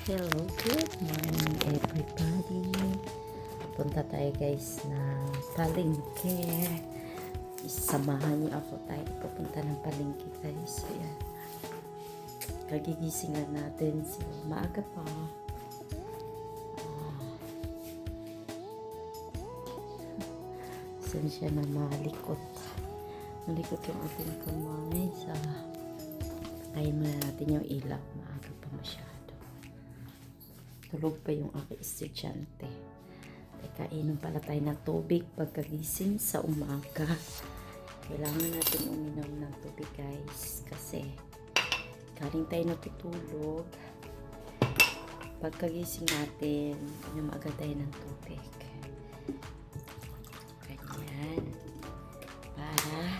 Hello, good morning everybody. Punta tayo guys na palengke. Isamahan niyo ako tayo pupunta ng palengke guys. Ayan. Kagigising na natin. So, maaga pa. Siya na malikot. Malikot yung ating kamay sa tayo muna natin yung ilaw. Maaga pa masyado. Tulog pa yung aking estudyante. Kainom pala tayo ng tubig pagkagising sa umaga. Kailangan natin uminom ng tubig guys. Kasi galing tayo natutulog. Pagkagising natin, inom agad tayo ng tubig. Ganyan. Para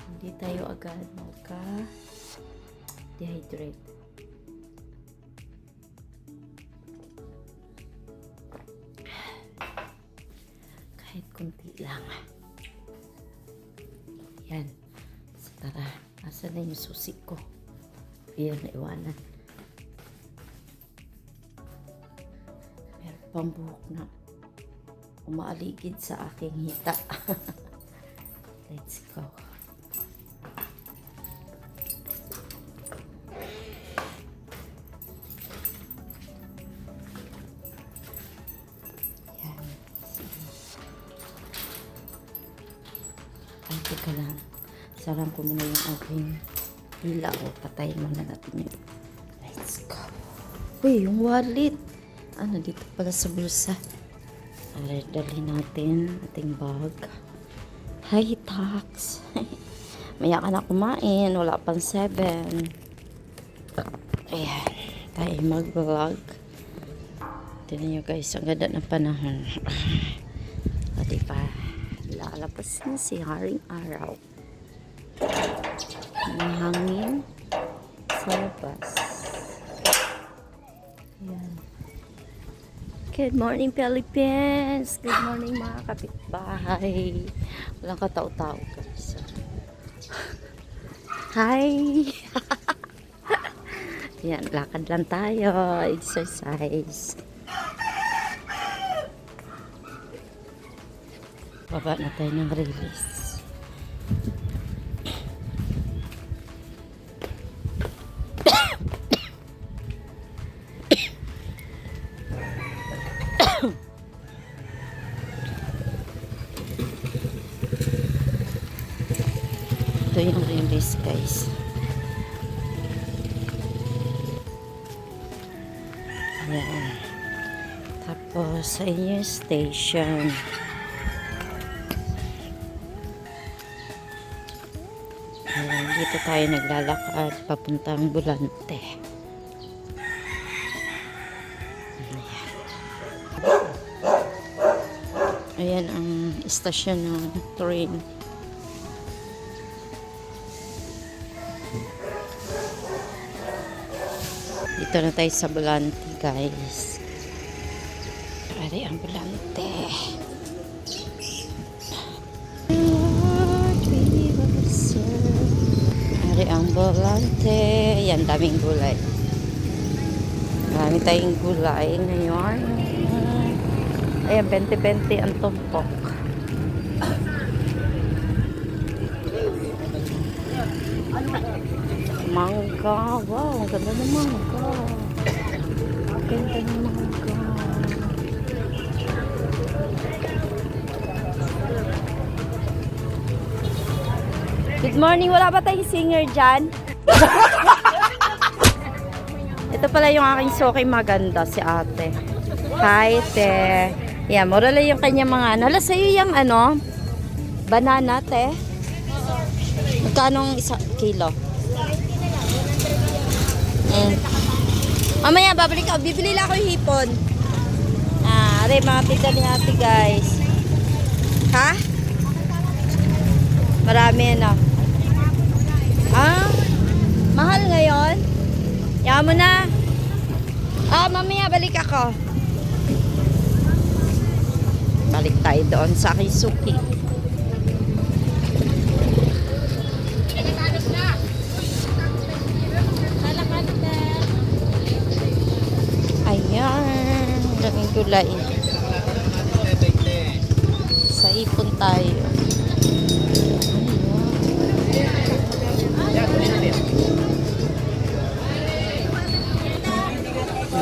hindi tayo agad magka-dehydrate. Kahit kunti lang. Yan. So, tara. Asan na yung susi ko? Ayan, naiwanan. Meron pang buhok na umaaligid sa aking hita. Let's go. Ay, teka lang. Sarang ko muna yung aking ilaw. Patayin muna natin yun. Let's go. Uy, yung wallet. Ano, dito pala sa bulsa. Dali natin ating bag. Hi, tax. Maya ka na kumain. Wala pang 7. Ayan. Tayo mag-vlog. Tignan nyo guys. Ang ganda ng panahon. O, diba? Lalabas na si Haring Araw. May hangin sa labas. Ayan. Good morning Philippines! Good morning mga kapitbahay. Walang katao-tao guys. Hi! Ayan, lakad lang tayo. Exercise. Baba na tayo ng release. Ito yung release guys. Ayan. Tapos sa inyo station. Dito tayo naglalakad papuntang Bulante. Ayan ang istasyon ng train. Dito na tayo sa Bulante guys. Pwede ang Bulante. Ang Bulante. Yan, daming gulay. Marami tayong gulay ngayon. Ayan, 20-20 ang tumpok. Mangga. Wow, ang ganda ng mangga. Ang ganda ng mangga. Good morning. Wala ba tayong singer dyan? Ito pala yung aking suki maganda, si ate. Hi, te. Yan, mura lang yung kanya mga ano. Hala, sa'yo yung ano? Banana, te? Magkano isa kilo? Mamaya, babalik ako. Bibili lang ako yung hipon. Are, mga tita ni ate, guys. Ha? Marami, ano? Mahal ngayon? Yaman mo na. Mamaya balik ako. Balik tayo doon sa aking suki. tulay. Sa ipon tayo.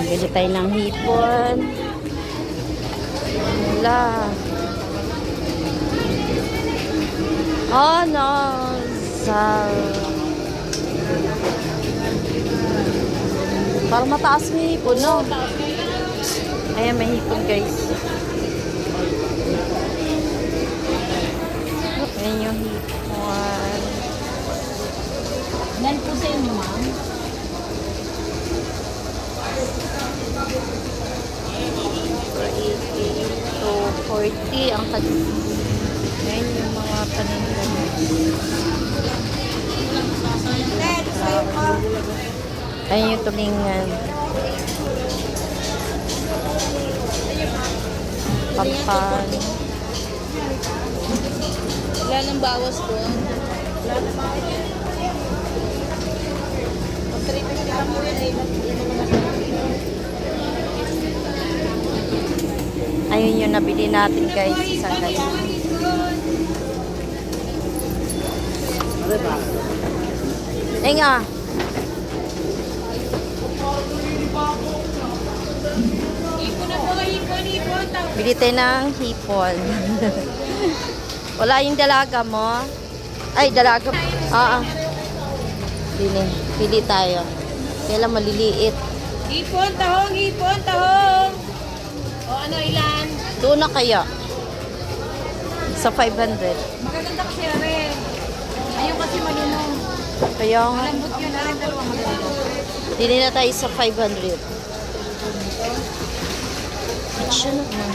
Bili tayo ng hipon. Wala. Oh no. Parang mataas yung hipon, no? Ayan, may hipon, guys. Ayan yung hipon. Ilan po sa inyo, ma'am? So, 40 ang ayan yung mga paninda. Ayan yung tulingan. Pampan. Wala nang bawas doon. Ayun yung nabili natin, guys. Isang guys. Nga. Bili tayo ng hipon. Wala yung dalaga mo? Ay, dalaga. Pili tayo. Kailan maliliit. Hipon, tahong, hipon, tahong. O ano, ilan? Doon na kaya. Sa 500. Magaganda kasi rin. Ayun kasi malunong. Kaya nga. Malambot yun, rin dalawa magaganda. Dili na tayo sa 500. At siya naman.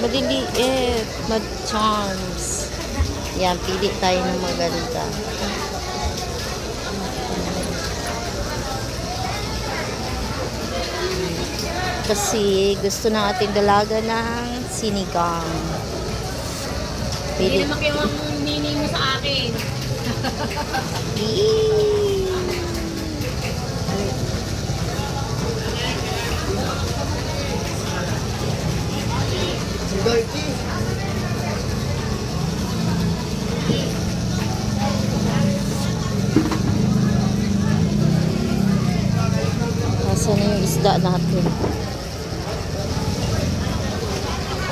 Maliliit. Mad-charms. Yan, pili tayo ng maganda. Kasi gusto na ating dalaga ng sinigang. Hindi Pili. naman kayo ang nini mo sa akin. Nasaan na yung isda natin?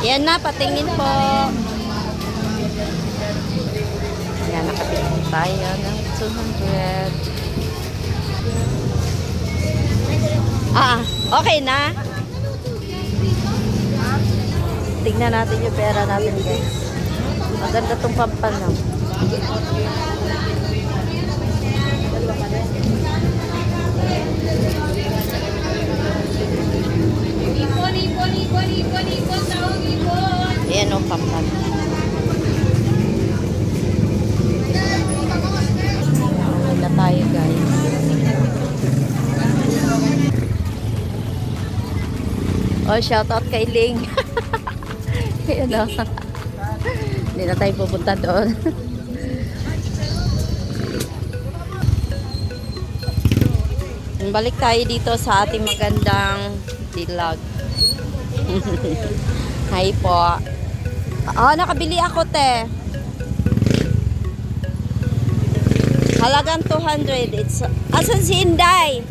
Yan na, patingin po. Yan, nakatingin tayo ng 200. Okay na. Tignan natin yung pera natin, guys. Maganda tong pampanaw. Hipon, hipon, hipon, hipon, hipon, tahong, hipon. Ayan o, pampanaw. Okay na tayo, guys. Oh, shoutout kay Ling. Ayan o. Hindi na tayo pupunta doon. Balik tayo dito sa ating magandang dilag. Hi po. Nakabili ako, te. Halagang 200. Asan si Inday?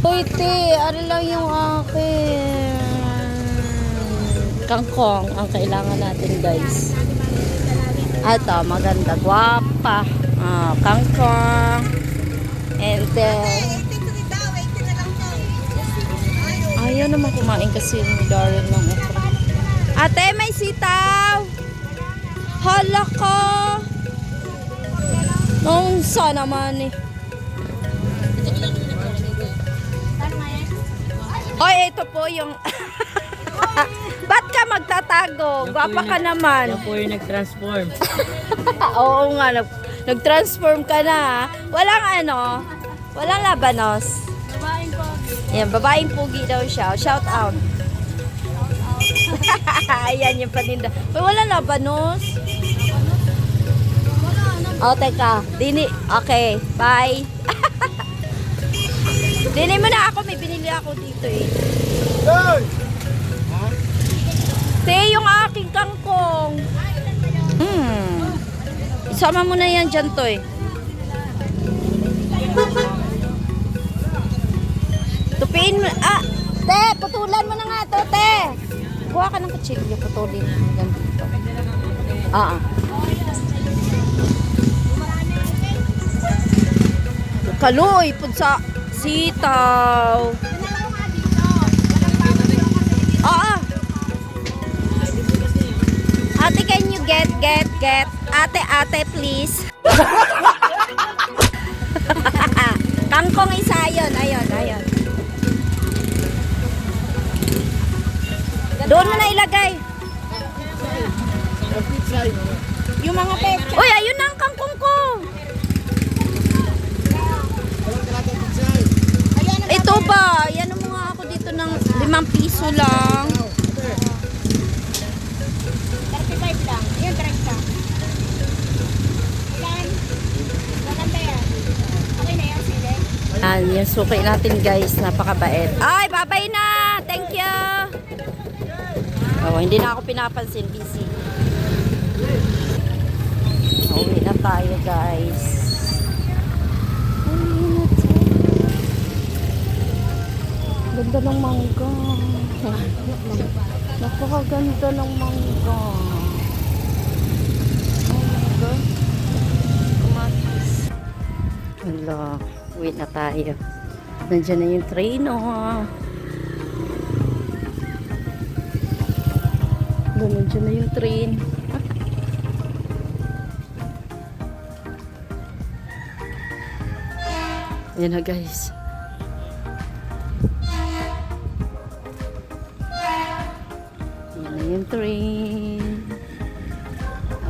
Uy, te. Ano lang yung akin? Kangkong ang kailangan natin, guys. Ito, maganda. Guwapa. Kangkong. And then, ayaw naman kumain kasi ni Darren ng okra. Ate, may sitaw! Hala ko! Nung sa naman eh. Oy, ito po yung... Ba't ka magtatago? Gwapa ka naman. Yan po yung nag-transform. Oo nga, nag-transform ka na. Walang walang labanos. Babaeng po. Yan, babaeng pugi daw siya. Shout out. Ayan yung paninda. Uy, walang labanos. Oh, teka. Dini. Okay, bye. Dili mo na ako, may binili ako dito eh. Te, yung aking kangkong. Isama mo na yan dyan to eh. Tupiin mo. Te, putulan mo na nga to, te. Kuha ka ng kutsilyo, putulin. Hanggang dito. Kaloy, pud sa sitaw. Ate, can you get? Ate, please. Kangkong isa, ayun. Doon mo na ilagay. Yung mga pecha. Uy, ayun na ang kangkong ko. Ito ba? Yan mo nga ako dito ng 5 piso lang. 35 lang. Yan, 30. Yan. Maganda yan. Okay na yan, sige. Yung suki natin guys, napakabait. Ay, babay na! Thank you! Oh, hindi na ako pinapansin, busy. Uwi na tayo guys. Ganda ng mangga. Napakaganda ng mangga. Oh my God. Kumatis. Hala, uwi na tayo. Nandiyan na yung train, oh. Nandiyan na yung train. Ayan na guys. Ayan na yung train.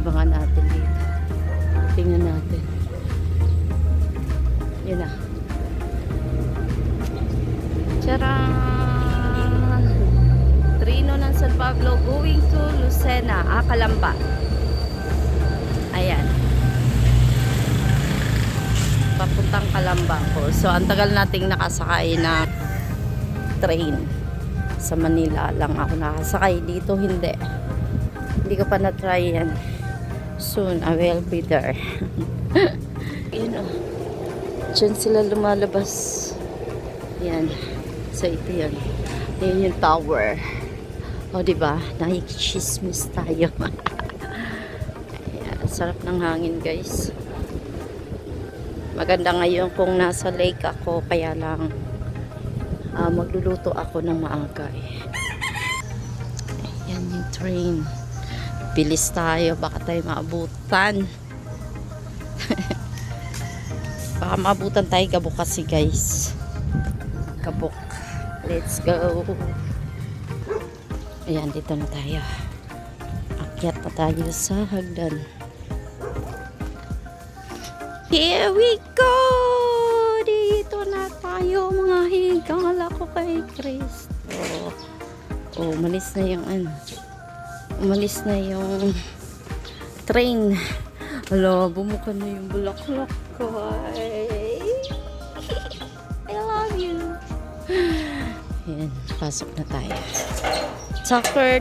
Abangan natin dito. Tingnan natin. Ayan na. Charan! Trino ng San Pablo going to Lucena, Calamba. Ayan. Papuntang Calamba ko. So, ang tagal nating nakasakay na train. Sa Manila lang ako nakasakay. Dito, hindi. Hindi ko pa na-try yan. Soon, I will be there. Ayan o. Diyan sila lumalabas. Yan. So, ito yan. Ayan yung tower. O, diba? Nakikichismis tayo. Ayan. Sarap ng hangin, guys. Maganda ngayon kung nasa lake ako, kaya lang magluluto ako ng maaga eh. Ayan yung train. Bilis tayo, baka tayo maabutan. Baka maabutan tayo Gabok kasi guys. Gabok. Let's go. Ayan, dito na tayo. Akyat pa tayo sa hagdan. Here we go! Dito na tayo mga higala ko kay Kristo. Oh, umalis na yung umalis na yung train. Hala, bumuka na yung bulaklak ko. I love you. Ayan, pasok na tayo. Chakar.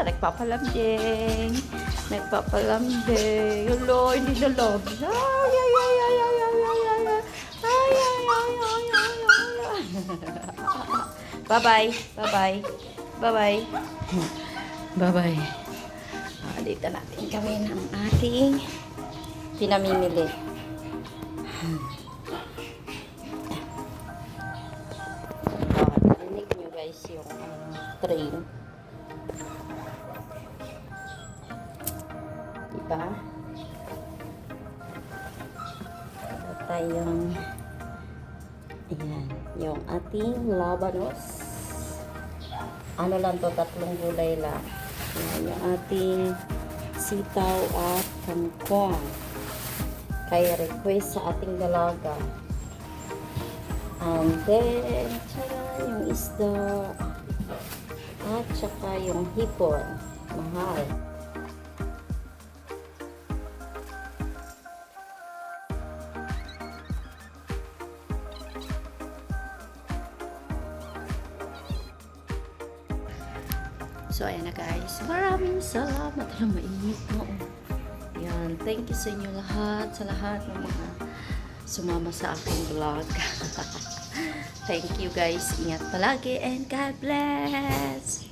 Nagpapalambing. Hello, hindi na love. Bye-bye. Dito natin kami ng ating pinamimili. Narinig nyo guys yung train. Diba? Ito tayong ayan, yung ating labanos. Ano lang to, 3 gulay lang. Ayan, yung ating sitaw at kangkong. kay request sa ating dalaga. And then, tara, yung isda. At saka yung hipon. Mahal. So, ayan na guys. Maraming salamat. Alam, mainit na. Yan. Thank you sa inyo lahat. Sa lahat ng mga sumama sa aking vlog. Thank you guys. Ingat palagi and God bless.